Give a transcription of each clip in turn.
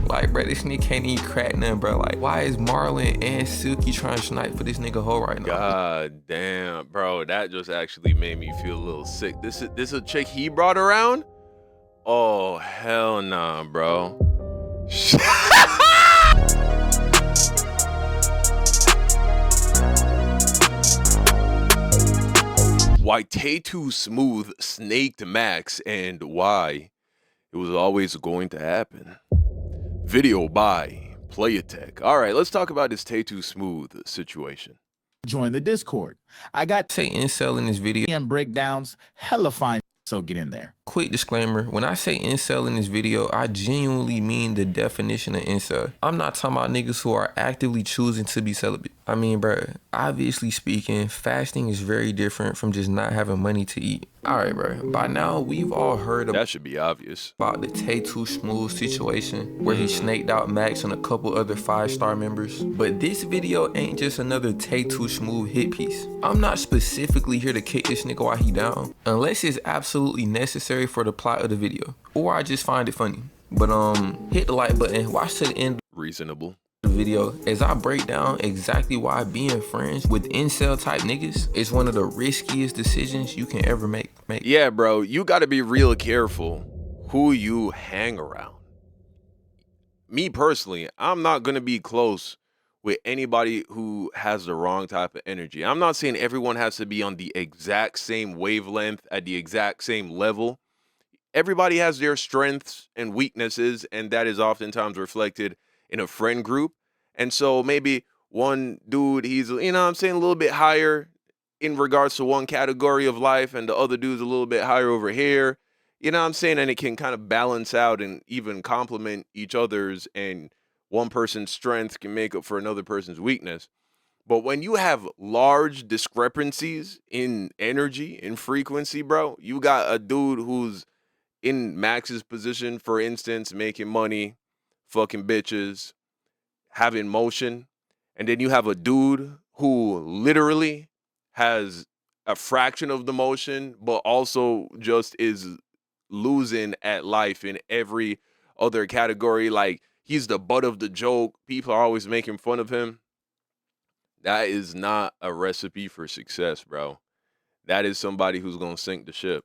Like, bro, this nigga can't even crack nothing, bro. Like, why is Marlon and Silky trying to snipe for this nigga hoe right now? God damn, bro, that just actually made me feel a little sick. This is a chick he brought around? Oh, hell nah, bro. Why Tae2Smooth snaked Max and why it was always going to happen. Video by PlaqueBoyMax. All right, let's talk about this Tae2Smooth situation. Join the Discord. I got Say incel in this video and breakdowns, hella fine, so get in there. Quick disclaimer, when I say incel in this video, I genuinely mean the definition of incel. I'm not talking about niggas who are actively choosing to be celibate. I mean, bruh, obviously speaking, fasting is very different from just not having money to eat. Alright, bruh, by now we've all heard that should be obvious about the Tae2Smooth situation where he snaked out Max and a couple other 5-star members. But this video ain't just another Tae2Smooth hit piece. I'm not specifically here to kick this nigga while he down, unless it's absolutely necessary for the plot of the video, or I just find it funny. But hit the like button, watch to the end. Reasonable. The video as I break down exactly why being friends with incel type niggas is one of the riskiest decisions you can ever make. Yeah, bro, you gotta be real careful who you hang around. Me personally, I'm not gonna be close with anybody who has the wrong type of energy. I'm not saying everyone has to be on the exact same wavelength at the exact same level. Everybody has their strengths and weaknesses, and that is oftentimes reflected in a friend group. And so maybe one dude, he's, you know what I'm saying, a little bit higher in regards to one category of life, and the other dude's a little bit higher over here. You know what I'm saying? And it can kind of balance out and even complement each other's, and one person's strength can make up for another person's weakness. But when you have large discrepancies in energy, in frequency, bro, you got a dude who's in Max's position, for instance, making money, fucking bitches, having motion, and then you have a dude who literally has a fraction of the motion, but also just is losing at life in every other category. Like, he's the butt of the joke. People are always making fun of him. That is not a recipe for success, bro. That is somebody who's gonna sink the ship.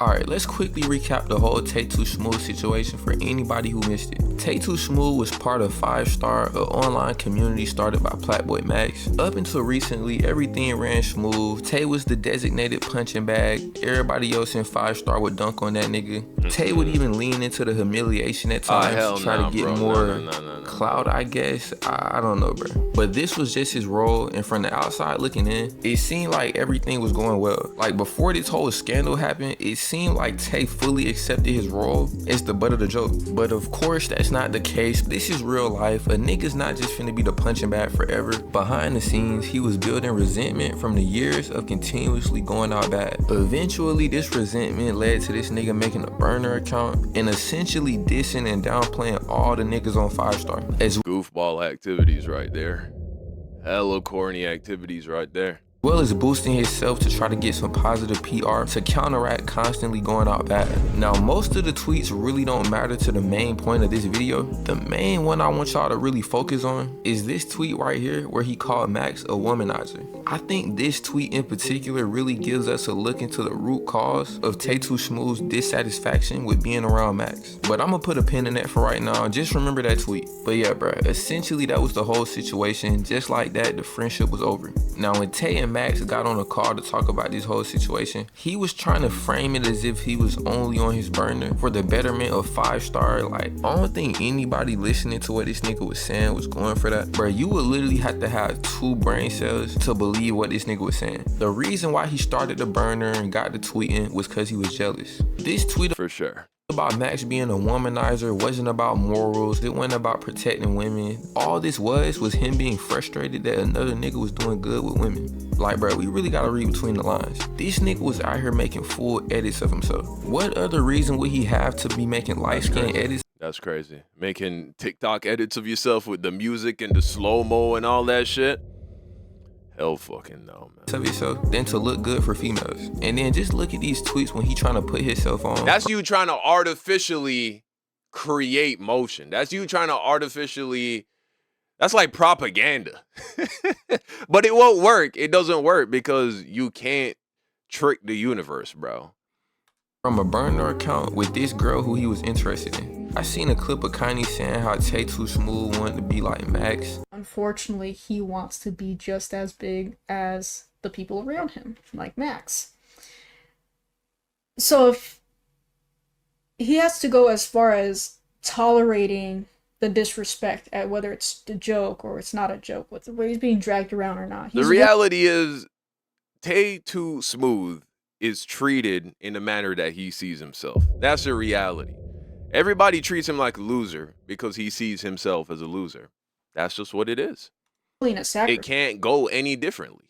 Alright, let's quickly recap the whole Tae2Smooth situation for anybody who missed it. Tae2Smooth was part of 5-Star, an online community started by PlaqueBoyMax. Up until recently, everything ran smooth. Tay was the designated punching bag. Everybody else in 5-Star would dunk on that nigga. Tay would even lean into the humiliation at times to try to get more clout, I guess. I don't know, bro. But this was just his role, and from the outside looking in, it seemed like everything was going well. Like, before this whole scandal happened, it seemed like Tay fully accepted his role as the butt of the joke. But of course, that's not the case. This is real life. A nigga's not just finna be the punching bag forever. Behind the scenes, he was building resentment from the years of continuously going out bad. Eventually, this resentment led to this nigga making a burner account and essentially dissing and downplaying all the niggas on 5-Star. As goofball activities right there. Hella corny activities right there. Well as boosting himself to try to get some positive PR to counteract constantly going out bad. Now, most of the tweets really don't matter to the main point of this video. The main one I want y'all to really focus on is this tweet right here where he called Max a womanizer. I think this tweet in particular really gives us a look into the root cause of Tae2Smooth's dissatisfaction with being around Max. But I'm gonna put a pin in that for right now. Just remember that tweet. But yeah, bro, essentially that was the whole situation. Just like that, the friendship was over. Now, when Tay and Max got on a call to talk about this whole situation, he was trying to frame it as if he was only on his burner for the betterment of 5-Star. Like, I don't think anybody listening to what this nigga was saying was going for that. Bro, you would literally have to have 2 brain cells to believe what this nigga was saying. The reason why he started the burner and got the tweeting was because he was jealous. This tweet for sure about Max being a womanizer wasn't about morals. It wasn't about protecting women. All this was him being frustrated that another nigga was doing good with women. Like, bro, we really gotta read between the lines. This nigga was out here making full edits of himself. What other reason would he have to be making light-skin edits? That's crazy. Making TikTok edits of yourself with the music and the slow-mo and all that shit? Hell fucking no, man. Of yourself than to look good for females. And then just look at these tweets when he trying to put himself on. That's you trying to artificially create motion. That's you trying to artificially, that's like propaganda. But it won't work. It doesn't work because you can't trick the universe, bro. From a burner account with this girl who he was interested in. I seen a clip of Kanye saying how Tae2Smooth wanted to be like Max. Unfortunately, he wants to be just as big as the people around him, like Max. So if he has to go as far as tolerating the disrespect at whether it's a joke or it's not a joke, whether he's being dragged around or not. The reality is Tae2Smooth is treated in the manner that he sees himself. That's the reality. Everybody treats him like a loser because he sees himself as a loser. That's just what it is. It can't go any differently.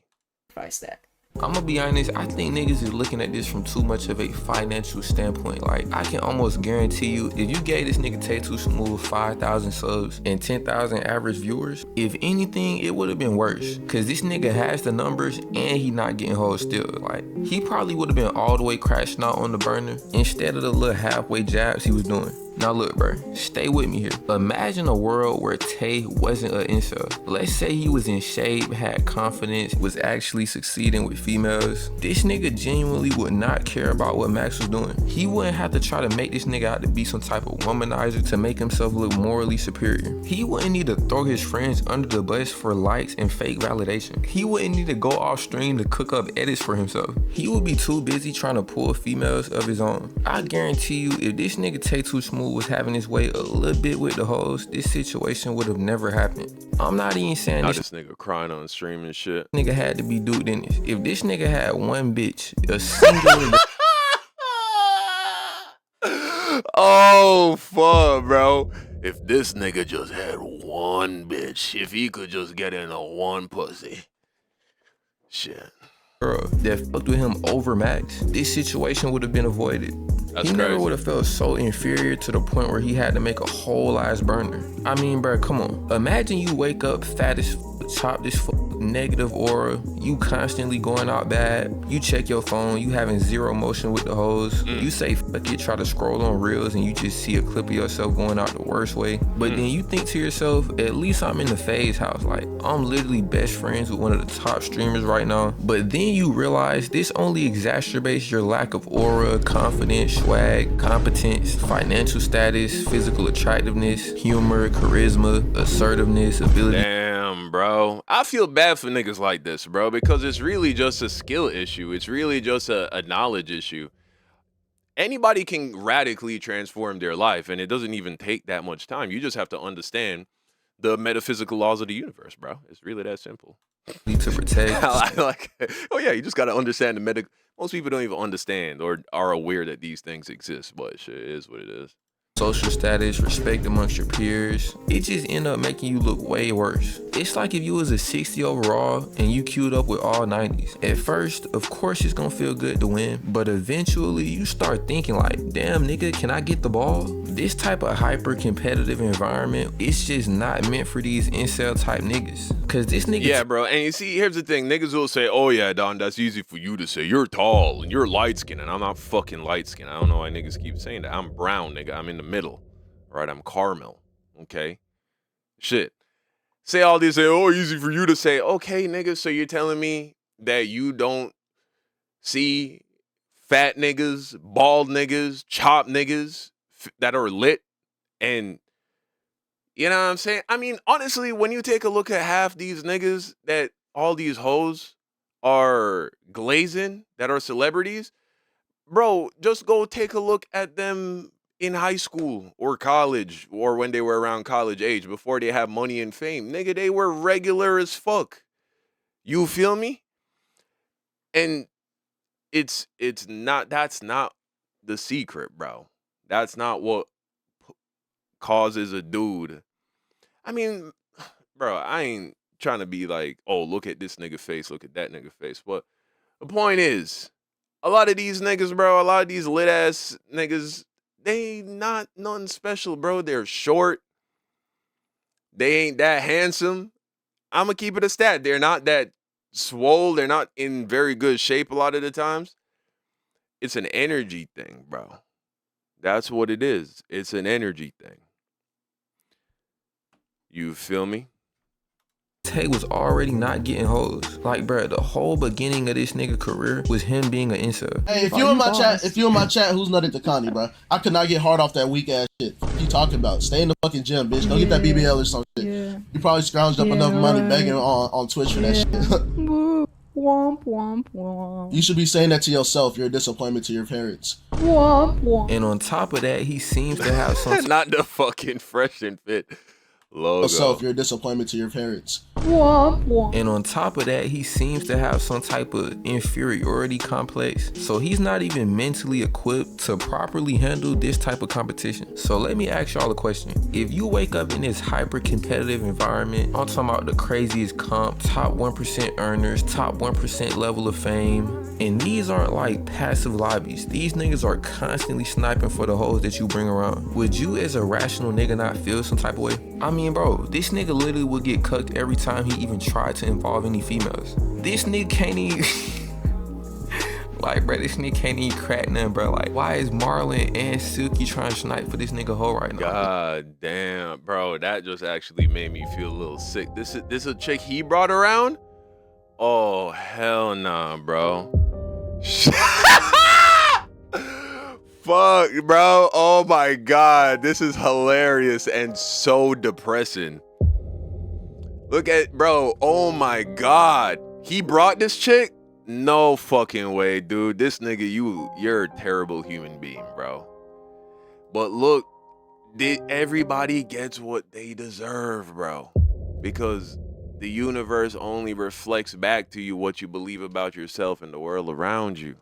That. I'm gonna be honest, I think niggas is looking at this from too much of a financial standpoint. Like, I can almost guarantee you, if you gave this nigga Tae2Smooth 5,000 subs and 10,000 average viewers, if anything, it would have been worse. Cause this nigga has the numbers and he not getting hoes still. Like, he probably would have been all the way crashing out on the burner instead of the little halfway jabs he was doing. Now look, bro, stay with me here. Imagine a world where Tay wasn't an incel. Let's say he was in shape, had confidence, was actually succeeding with females. This nigga genuinely would not care about what Max was doing. He wouldn't have to try to make this nigga out to be some type of womanizer to make himself look morally superior. He wouldn't need to throw his friends under the bus for likes and fake validation. He wouldn't need to go off stream to cook up edits for himself. He would be too busy trying to pull females of his own. I guarantee you, if this nigga Tae2Smooth was having his way a little bit with the hoes, this situation would have never happened. I'm not even saying this nigga crying on stream and shit. Nigga had to be duped in this. If this nigga had one bitch, a single oh fuck, bro. If this nigga just had one bitch, if he could just get into one pussy. Shit. Girl that fucked with him over Max, this situation would have been avoided. That's he crazy. Never would have felt so inferior to the point where he had to make a whole ass burner. I mean, bro, come on. Imagine you wake up fat as fuck, chopped as fuck, negative aura, you constantly going out bad, you check your phone, you having zero motion with the hoes, you say fuck it, try to scroll on reels and you just see a clip of yourself going out the worst way. But then you think to yourself, at least I'm in the FaZe house. Like, I'm literally best friends with one of the top streamers right now. But then you realize this only exacerbates your lack of aura, confidence, swag, competence, financial status, physical attractiveness, humor, charisma, assertiveness, ability. Damn, bro. I feel bad for niggas like this, bro, because it's really just a skill issue. It's really just a knowledge issue. Anybody can radically transform their life, and it doesn't even take that much time. You just have to understand the metaphysical laws of the universe, bro. It's really that simple. To protect. Oh yeah, you just gotta understand the medical. Most people don't even understand or are aware that these things exist, but shit, it is what it is. Social status, respect amongst your peers, it just end up making you look way worse. It's like if you was a 60 overall and you queued up with all 90s. At first, of course it's gonna feel good to win, but eventually you start thinking like, damn nigga, can I get the ball? This type of hyper competitive environment, it's just not meant for these incel type niggas. Cause this nigga— Yeah, bro, and you see, here's the thing, niggas will say, oh yeah, Don, that's easy for you to say. You're tall and you're light skinned, and I'm not fucking light skinned. I don't know why niggas keep saying that. I'm brown, nigga. I'm in the middle. Right, I'm caramel. Okay? Shit. Say all this, say, oh, easy for you to say. Okay, nigga, so you're telling me that you don't see fat niggas, bald niggas, chopped niggas that are lit? And you know what I'm saying? I mean, honestly, when you take a look at half these niggas that all these hoes are glazing, that are celebrities, bro, just go take a look at them in high school or college, or when they were around college age, before they have money and fame. Nigga, they were regular as fuck. You feel me? And it's not, that's not the secret, bro. That's not what causes a dude. I mean, bro, I ain't trying to be like, oh, look at this nigga face, look at that nigga face. But the point is, a lot of these niggas, bro, a lot of these lit ass niggas, they not nothing special, bro. They're short. They ain't that handsome. I'ma keep it a stat. They're not that swole. They're not in very good shape a lot of the times. It's an energy thing, bro. That's what it is. It's an energy thing. You feel me? Tay was already not getting hoes. Like, bruh, the whole beginning of this nigga career was him being an incel. Hey, if you in my chat, who's nutted to Connie, bro? I could not get hard off that weak ass shit. What you talking about? Stay in the fucking gym, bitch. Go get that BBL or some shit. Yeah. You probably scrounged up enough money right. begging on Twitch for that shit. Womp womp womp. You should be saying that to yourself. You're a disappointment to your parents. Womp womp. And on top of that, he seems to have some Not the fucking Fresh and Fit logo. Yourself, you're a disappointment to your parents. Womp womp. And on top of that, he seems to have some type of inferiority complex. So he's not even mentally equipped to properly handle this type of competition. So let me ask y'all a question. If you wake up in this hyper competitive environment, I'm talking about the craziest comp, top 1% earners, top 1% level of fame, and these aren't like passive lobbies. These niggas are constantly sniping for the hoes that you bring around. Would you as a rational nigga not feel some type of way? I mean, bro, this nigga literally would get cucked every time he even tried to involve any females. This nigga can't even like, bro, this nigga can't even crack nothing, bro. Like, why is Marlon and Silky trying to snipe for this nigga hoe right now? God damn, bro, that just actually made me feel a little sick. This is a chick he brought around? Oh, hell nah, bro. Fuck, bro. Oh my God, this is hilarious and so depressing. Look at, bro, oh my God. He brought this chick? No fucking way, dude. This nigga, you're a terrible human being, bro. But look, everybody gets what they deserve, bro. Because the universe only reflects back to you what you believe about yourself and the world around you.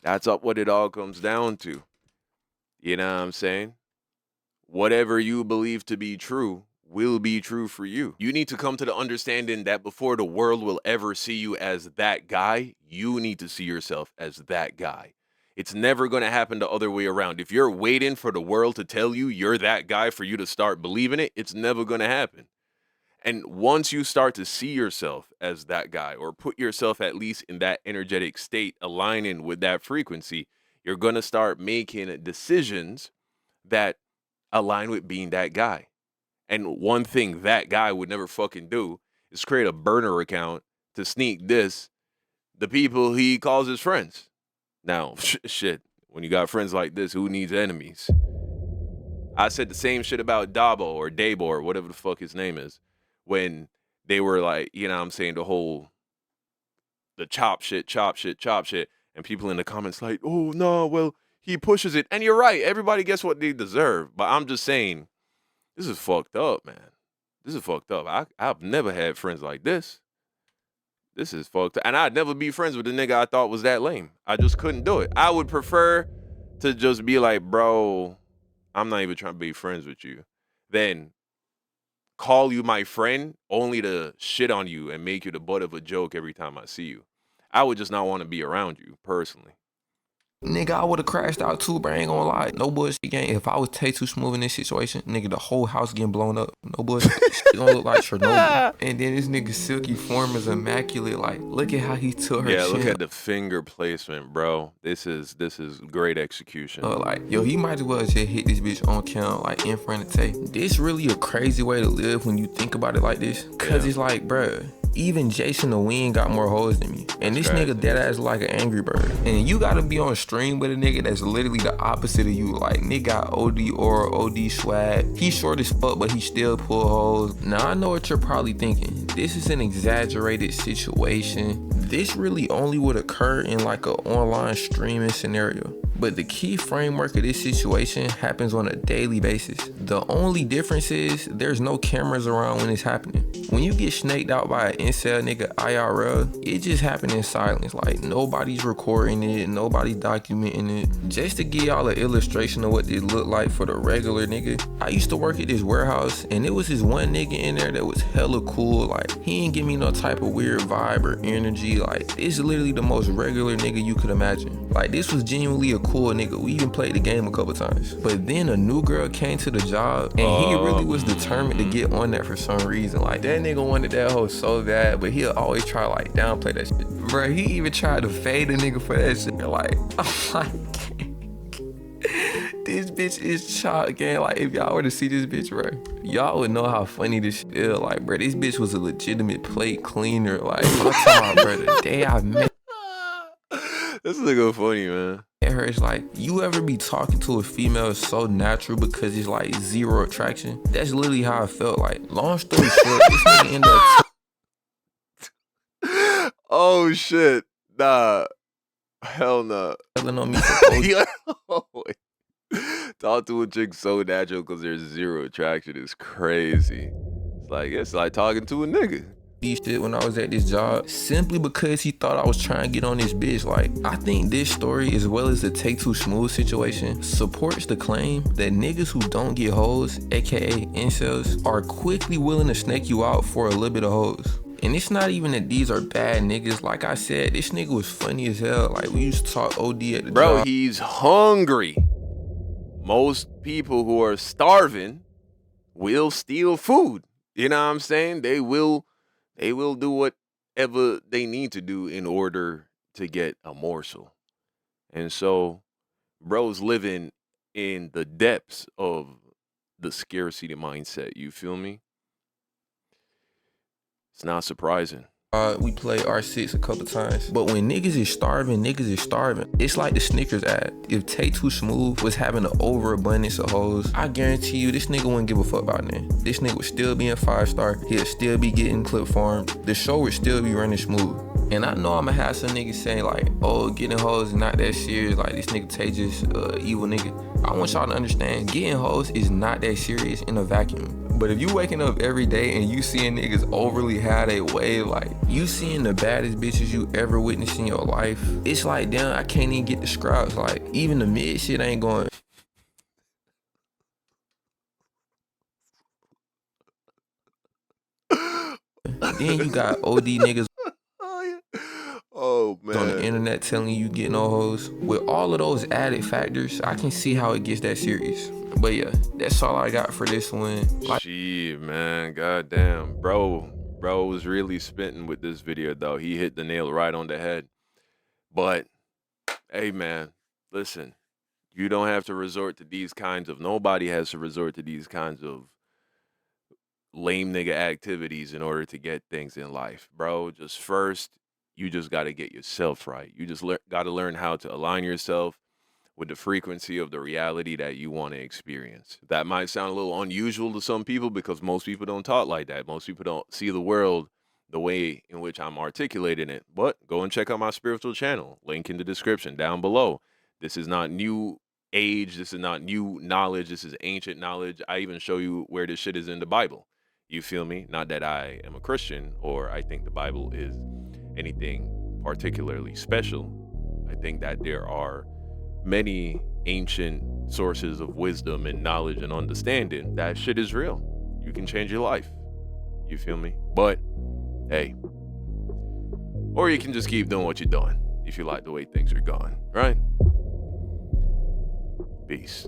That's what it all comes down to. You know what I'm saying? Whatever you believe to be true will be true for you. You need to come to the understanding that before the world will ever see you as that guy, you need to see yourself as that guy. It's never going to happen the other way around. If you're waiting for the world to tell you you're that guy for you to start believing it, it's never going to happen. And once you start to see yourself as that guy, or put yourself at least in that energetic state, aligning with that frequency, you're going to start making decisions that align with being that guy. And one thing that guy would never fucking do is create a burner account to sneak diss the people he calls his friends. Now, shit, when you got friends like this, who needs enemies? I said the same shit about Dabo or Dabo or whatever the fuck his name is. When they were like, you know what I'm saying, the chop shit, and people in the comments like, oh, no, well, he pushes it. And you're right, everybody gets what they deserve. But I'm just saying, this is fucked up, man. This is fucked up. I've never had friends like this. This is fucked up. And I'd never be friends with a nigga I thought was that lame. I just couldn't do it. I would prefer to just be like, bro, I'm not even trying to be friends with you. Then call you my friend only to shit on you and make you the butt of a joke every time I see you. I would just not want to be around you, personally. Nigga, I would have crashed out too, bro. I ain't gonna lie. No bullshit, gang. If I was Tae2Smooth in this situation, nigga, the whole house getting blown up. No bullshit. Shit gonna look like Chernobyl. And then this nigga Silky form is immaculate. Like, look at how he took her Yeah, chin. look at the finger placement, bro. This is great execution. Like, yo, he might as well just hit this bitch on count, like, in front of Tay. This really a crazy way to live when you think about it like this. Cause it's like, bruh, even Jason the Wing got more hoes than me. And this nigga dead ass like an Angry Bird. And you gotta be on stream with a nigga that's literally the opposite of you. Like, nigga got OD aura, OD swag. He short as fuck, but he still pull hoes. Now I know what you're probably thinking. This is an exaggerated situation. This really only would occur in like an online streaming scenario. But the key framework of this situation happens on a daily basis. The only difference is there's no cameras around when it's happening. When you get snaked out by an incel nigga IRL, it just happened in silence. Like, nobody's recording it, nobody's documenting it. Just to give y'all an illustration of what this looked like for the regular nigga, I used to work at this warehouse and there was this one nigga in there that was hella cool. Like, he ain't give me no type of weird vibe or energy. Like, this is literally the most regular nigga you could imagine. Like, this was genuinely a cool nigga. We even played the game a couple times. But then a new girl came to the job and he really was determined to get on that for some reason. Like, that nigga wanted that hoe so bad, but he'll always try to like downplay that shit. Bruh, he even tried to fade a nigga for that shit. Like, I'm like, This bitch is chalk, gang. Like, if y'all were to see this bitch, right, y'all would know how funny this shit is. Like, bro, this bitch was a legitimate plate cleaner. Like, I'm talking about, bro, the day I met This nigga funny, man. her, it's like, you ever be talking to a female so natural because it's like zero attraction? That's literally how I felt. Like, long story short, this nigga ended up Oh shit. Nah. Hell no. telling on me for Talk to a chick so natural because there's zero attraction is crazy. It's like talking to a nigga. shit when I was at this job simply because he thought I was trying to get on this bitch. Like, I think this story, as well as the Tae2Smooth situation, supports the claim that niggas who don't get hoes, aka incels, are quickly willing to snake you out for a little bit of hoes. And it's not even that these are bad niggas. Like I said, this nigga was funny as hell. Like, we used to talk OD at the Bro, job. he's hungry. Most people who are starving will steal food. You know what I'm saying? They will do whatever they need to do in order to get a morsel. And so, bro's living in the depths of the scarcity mindset. You feel me? It's not surprising. We played R6 a couple times. But when niggas is starving, niggas is starving. It's like the Snickers ad. If Tae2Smooth was having an overabundance of hoes, I guarantee you this nigga wouldn't give a fuck about that. This nigga would still be in 5-star. He'll still be getting clip farmed. The show would still be running smooth. And I know I'ma have some niggas saying like, oh, getting hoes is not that serious. Like, this nigga Tay just evil nigga. I want y'all to understand, getting hoes is not that serious in a vacuum. But if you waking up every day and you seeing niggas overly have their way, like, you seeing the baddest bitches you ever witnessed in your life, it's like, damn, I can't even get the scraps. Like, even the mid shit ain't going. Then you got OD niggas Oh, man. on the internet telling you get no hoes. With all of those added factors, I can see how it gets that serious. But yeah, that's all I got for this one. Shit, man. Goddamn. Bro was really spitting with this video, though. He hit the nail right on the head. But, hey, man, listen. You don't have to resort to these kinds of... Nobody has to resort to these kinds of lame nigga activities in order to get things in life. Bro, just first, you just got to get yourself right. You just got to learn how to align yourself with the frequency of the reality that you want to experience. That might sound a little unusual to some people because most people don't talk like that. Most people don't see the world the way in which I'm articulating it. But go and check out my spiritual channel. Link in the description down below. This is not new age. This is not new knowledge. This is ancient knowledge. I even show you where this shit is in the Bible. You feel me? Not that I am a Christian or I think the Bible is anything particularly special. I think that there are many ancient sources of wisdom and knowledge and understanding. That shit is real. You can change your life. You feel me? But, hey. Or you can just keep doing what you're doing if you like the way things are going, right? Peace.